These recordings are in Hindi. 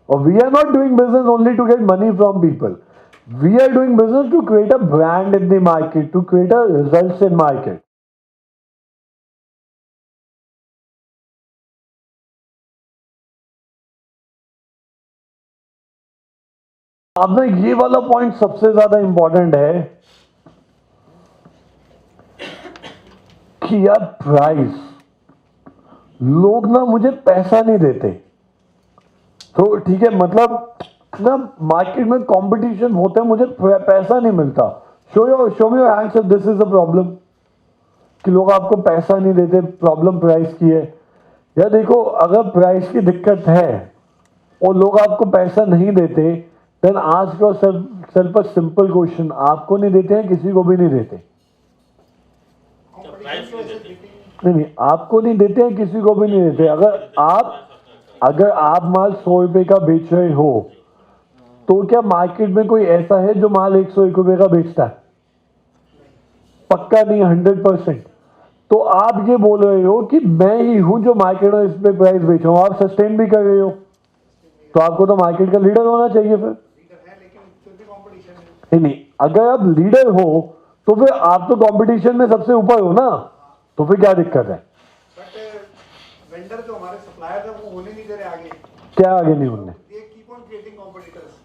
और we are not doing business only to get money from people, we are doing business to create a brand in the market, to create a results in market. अब ना ये वाला पॉइंट सबसे ज्यादा इंपॉर्टेंट है कि यार प्राइस, लोग ना मुझे पैसा नहीं देते, तो ठीक है, मतलब ना मार्केट में कंपटीशन होता है, मुझे पैसा नहीं मिलता, show me your hands if this is a problem, कि लोग आपको पैसा नहीं देते, प्रॉब्लम प्राइस की है। या देखो, अगर प्राइस की दिक्कत है और लोग आपको पैसा नहीं देते, then ask yourself a simple question, आपको नहीं देते हैं, किसी को भी नहीं देते, नहीं, आपको नहीं देते हैं, किसी को भी नहीं देते। अगर आप माल 100 रुपए का बेच रहे हो, तो क्या मार्केट में कोई ऐसा है जो माल 101 रुपए का बेचता है? पक्का नहीं, 100%। तो आप ये बोल रहे हो कि मैं ही हूं जो मार्केट में इस पे प्राइस बेच रहा हूं, आप सस्टेन भी कर रहे हो, तो आपको तो मार्केट का लीडर होना चाहिए फिर। नहीं, अगर आप लीडर हो तो फिर आप तो कंपटीशन में सबसे ऊपर हो ना, तो फिर क्या दिक्कत है? वेंडर जो हमारे सप्लायर है वो होने नहीं दे रहे आगे। क्या आगे नहीं होने?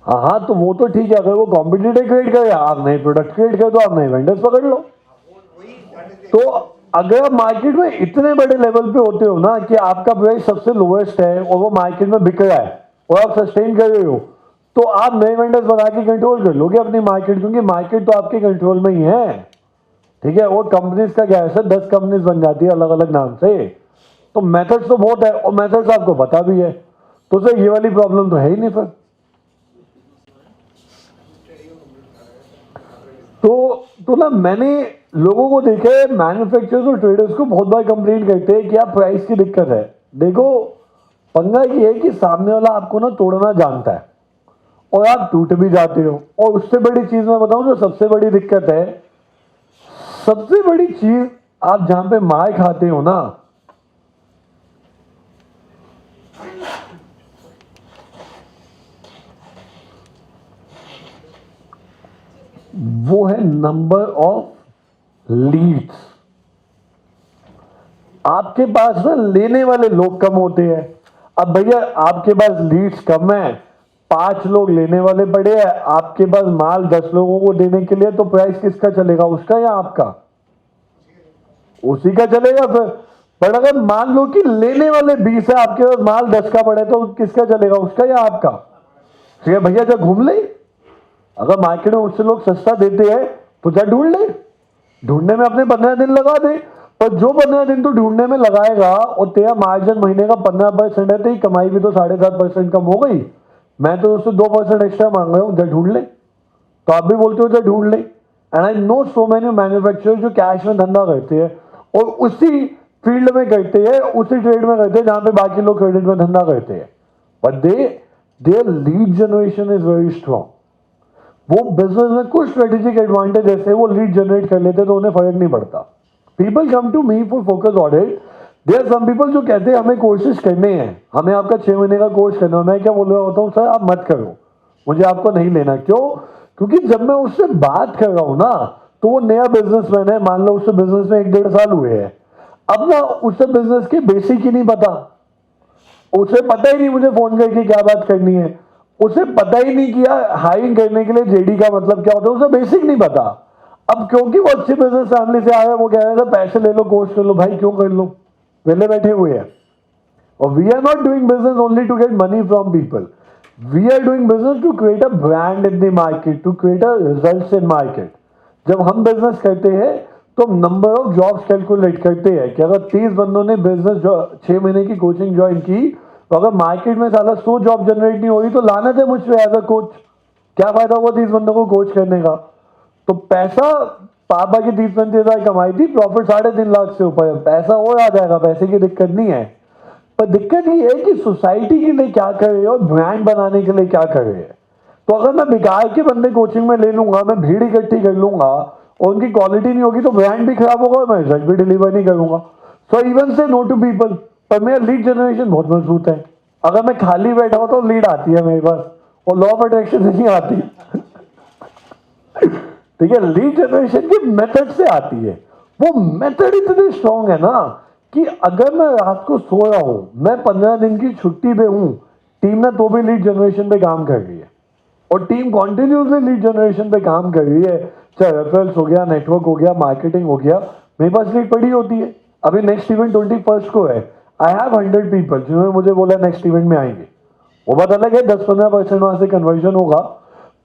हाँ, तो वो तो ठीक है, अगर वो कॉम्पिटिटर क्रिएट करे, आप नए प्रोडक्ट क्रिएट कर दो, आप नए वेंडर्स पकड़ लो। तो अगर आप मार्केट में इतने बड़े लेवल पे होते हो ना कि आपका प्राइस सबसे लोएस्ट है और वो मार्केट में बिक रहा है और आप सस्टेन कर रहे हो, तो आप नए वेंडर्स बना के कंट्रोल कर लोगे अपनी मार्केट, क्योंकि मार्केट तो आपके कंट्रोल में ही है। ठीक है, वो कंपनीज का क्या है सर, 10 कंपनीज बन जाती है अलग अलग नाम से, तो मेथड्स तो बहुत है और मेथड्स आपको पता भी है, तो सर ये वाली प्रॉब्लम तो है ही नहीं फिर। तो ना मैंने लोगों को देखा है, मैन्युफैक्चरर्स और ट्रेडर्स को बहुत बार कंप्लेंट करते हैं कि आप प्राइस की दिक्कत है। देखो, पंगा ये है कि सामने वाला आपको ना तोड़ना जानता है और आप टूट भी जाते हो। और उससे बड़ी चीज मैं बताऊं, जो सबसे बड़ी दिक्कत है, सबसे बड़ी चीज, आप जहां पे मार खाते हो ना, वो है नंबर ऑफ लीड्स। आपके पास ना लेने वाले लोग कम होते हैं। अब भैया आपके पास लीड्स कम है, 5 लोग लेने वाले पड़े हैं, आपके पास माल 10 लोगों को देने के लिए, तो प्राइस किसका चलेगा, उसका या आपका? उसी का चलेगा फिर। पर अगर मान लो कि लेने वाले 20 है, आपके पास माल 10 का पड़े, तो किसका चलेगा, उसका या आपका? ठीक है भैया, जब घूम ले, अगर मार्केट में उससे लोग सस्ता देते हैं तो जा ढूंढ ले, ढूंढने में अपने 15 दिन लगा दे, पर जो 15 दिन तो ढूंढने में लगाएगा और तेरा मार्जिन महीने का 15% है, तो कमाई भी तो 7.5% कम हो गई। मैं तो उससे 2% एक्स्ट्रा मांग रहा हूं, जा ढूंढ ले। तो आप भी बोलते हो जा ढूंढ ले। And I know so many manufacturer जो कैश में धंधा करते हैं और उसी फील्ड में करते हैं, उसी ट्रेड में करते हैं जहां पे बाकी लोग क्रेडिट में धंधा करते हैं, but there lead generation is very strong. वो बिजनेस में कुछ स्ट्रेटेजिक एडवांटेज ऐसे वो लीड जनरेट कर लेते तो उन्हें फर्क नहीं पड़ता। People come to me for focus audit. There some people जो कहते हैं हमें कोर्सेज करने हैं, हमें आपका 6 महीने का कोर्स करना है। मैं क्या बोल रहा होता हूँ, सर आप मत करो, मुझे आपको नहीं लेना। क्यों? क्योंकि जब मैं उससे बात कर रहा हूं ना, तो वो नया बिजनेसमैन है, मान लो उससे बिजनेस में 1-1.5 साल हुए हैं। अब ना उसे बिजनेस के बेसिक ही नहीं पता, उसे पता ही नहीं मुझे फोन करके क्या बात करनी है, उसे पता ही नहीं किया हायरिंग करने के लिए जेडी का मतलब क्या होता है, उसे बेसिक नहीं पता। अब क्योंकि वो अच्छे बिजनेस फैमिली से आया, वो कह रहे थे पैसे ले लो, कोर्स कर लो। भाई क्यों कर लो, वेले बैठे हुए हैं। और we are not doing business only to get money from people, we are doing business to create a brand in the market, to create a results in market. जब हम बिजनेस करते हैं तो नंबर ऑफ जॉब्स कैलकुलेट करते हैं कि अगर 30 बंदों ने बिजनेस 6 महीने की कोचिंग ज्वाइन की, तो अगर मार्केट में साला 100 जॉब जनरेट नहीं हो रही, तो लानत है मुझ पे एज अ कोच। क्या फायदा हुआ 30 बंदों को कोच करने का? तो पैसा, पापा की 30-35 हजार कमाई थी, प्रॉफिट 3.5 लाख से ऊपर, पैसा और आ जाएगा, पैसे की दिक्कत नहीं है। पर दिक्कत ये है कि सोसाइटी के लिए क्या कर रहे हो और ब्रांड बनाने के लिए क्या कर रहे हैं। तो अगर मैं बेकार के बंदे कोचिंग में ले लूंगा, मैं भीड़ इकट्ठी कर लूंगा और उनकी क्वालिटी नहीं होगी, तो ब्रांड भी खराब होगा और मैं रिजल्ट भी डिलीवर नहीं करूंगा। सो इवन से नो टू पीपल। पर मेरा लीड जनरेशन बहुत मजबूत है, अगर मैं खाली बैठा हूं तो लीड आती है मेरे पास, और लॉ ऑफ अट्रैक्शन नहीं आती। ठीक है, लीड जनरेशन की मेथड से आती है। वो मेथड इतने स्ट्रांग है ना कि अगर मैं रात को सो रहा हूं, मैं 15 दिन की छुट्टी पे हूं, टीम ने तो भी लीड जनरेशन पे काम कर रही है, और टीम कॉन्टिन्यूसली लीड जनरेशन पे काम कर रही है। चाहे रेफरल्स हो गया, नेटवर्क हो गया, मार्केटिंग हो गया, मेरे पास लीड पड़ी होती है। अभी नेक्स्ट इवेंट 21 को है, आई हैव 100 पीपल जिन्होंने मुझे बोला नेक्स्ट इवेंट में आएंगे। वो बात अलग है 10-15% वहां से कन्वर्जन होगा,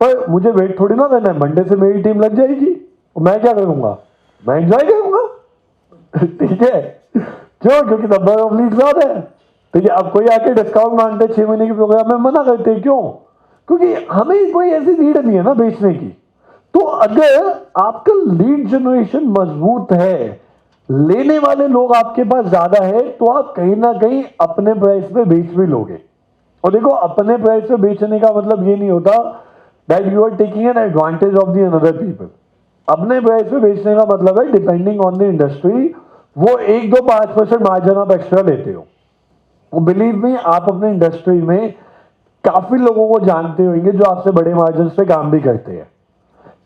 पर मुझे वेट थोड़ी ना करना है, मंडे से मेरी टीम लग जाएगी, और मैं क्या करूंगा, मैं एंजॉय करूंगा। ठीक है, क्यों? क्योंकि नंबर ऑफ लीड ज्यादा है। ठीक है, अब कोई आके डिस्काउंट मांगते 6 महीने के प्रोग्राम में, मना करते हैं, क्यों? क्योंकि हमें कोई ऐसी नीड नहीं है ना बेचने की। तो अगर आपका लीड जनरेशन मजबूत है, लेने वाले लोग आपके पास ज्यादा है, तो आप कहीं ना कहीं अपने प्राइस पे बेच भी लोगे। और देखो, अपने प्राइस पे बेचने का मतलब ये नहीं होता that you are taking an advantage of the another people. अपने प्राइस पे बेचने का मतलब है डिपेंडिंग ऑन द इंडस्ट्री, वो 1-2-5% मार्जिन आप एक्स्ट्रा लेते हो। बिलीव मी, आप अपने इंडस्ट्री में काफी लोगों को जानते होंगे जो आपसे बड़े मार्जिन पे काम भी करते हैं।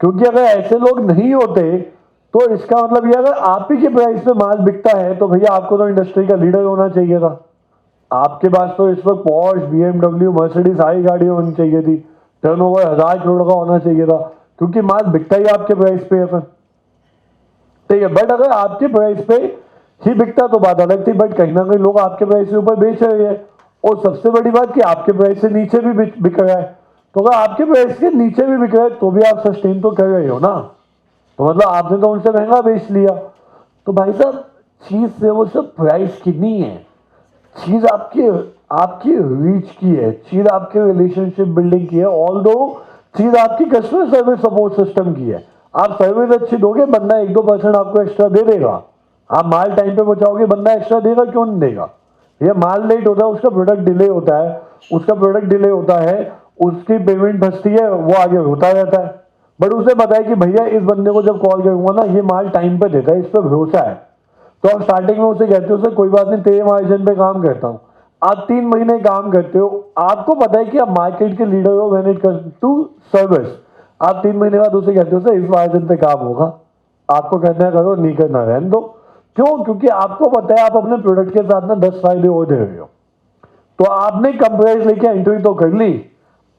क्योंकि अगर ऐसे लोग नहीं होते तो इसका मतलब ये, अगर आप ही के प्राइस पे माल बिकता है तो भैया आपको तो इंडस्ट्री का लीडर होना चाहिए था। आपके पास तो इस वक्त पॉर्श, बीएमडब्ल्यू, मर्सिडीज सारी गाड़ियां होनी चाहिए थी, टर्नओवर 1000 करोड़ का होना चाहिए था, क्योंकि माल बिकता ही आपके प्राइस पे है फिर। ठीक है, बट अगर आपके प्राइस पे ही बिकता तो बात अलग थी, बट कहीं ना कहीं लोग आपके प्राइस के ऊपर बेच रहे हैं, और सबसे बड़ी बात कि आपके प्राइस से नीचे भी बिक रहा है। तो अगर आपके प्राइस के नीचे भी बिक रहा है तो भी आप सस्टेन तो कर रहे हो ना, तो मतलब आपने तो उनसे महंगा बेच लिया। तो भाई साहब, चीज से वो सब प्राइस की नहीं है, चीज आपकी आपकी रीच की है, चीज आपके रिलेशनशिप बिल्डिंग की है, ऑल दो चीज आपकी कस्टमर सर्विस सपोर्ट सिस्टम की है। आप सर्विस अच्छी दोगे, बंदा 1-2% आपको एक्स्ट्रा दे देगा। आप माल टाइम पे पहुंचाओगे, बंदा एक्स्ट्रा देगा, क्यों नहीं देगा? ये माल लेट होता है, उसका प्रोडक्ट डिले होता है, उसका प्रोडक्ट डिले होता है, उसकी पेमेंट फंसती है, वो आगे होता रहता है। बट उसे पता है कि भैया इस बंदे को जब कॉल करूंगा ना, ये माल टाइम पे देता है, इस पर भरोसा है। तो आप स्टार्टिंग में उसे कहते हो सर कोई बात नहीं, तेरे मार्जिन पे काम करता हूँ। आप 3 महीने काम करते हो, आपको पता है कि आप मार्केट के लीडर हो when it comes to service. आप 3 महीने बाद उसे कहते हो सर इस मार्जिन पे काम होगा, आपको करना है करो, नहीं करना रहने दो। क्यों? क्योंकि आपको पता है आप अपने प्रोडक्ट के साथ ना 10 फायदे और दे रहे हो। तो आपने कम प्राइस लेके एंट्री तो कर ली,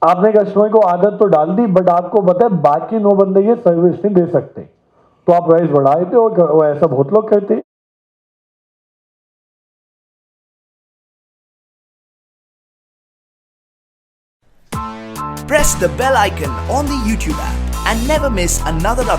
आपने कस्टमर को आदत तो डाल दी, बट आपको पता है बाकी 9 बंदे ये सर्विस नहीं दे सकते, तो आप प्राइस बढ़ा देते हो, और ऐसा बहुत लोग करते हैं। Press the bell icon on the YouTube app and never miss another update.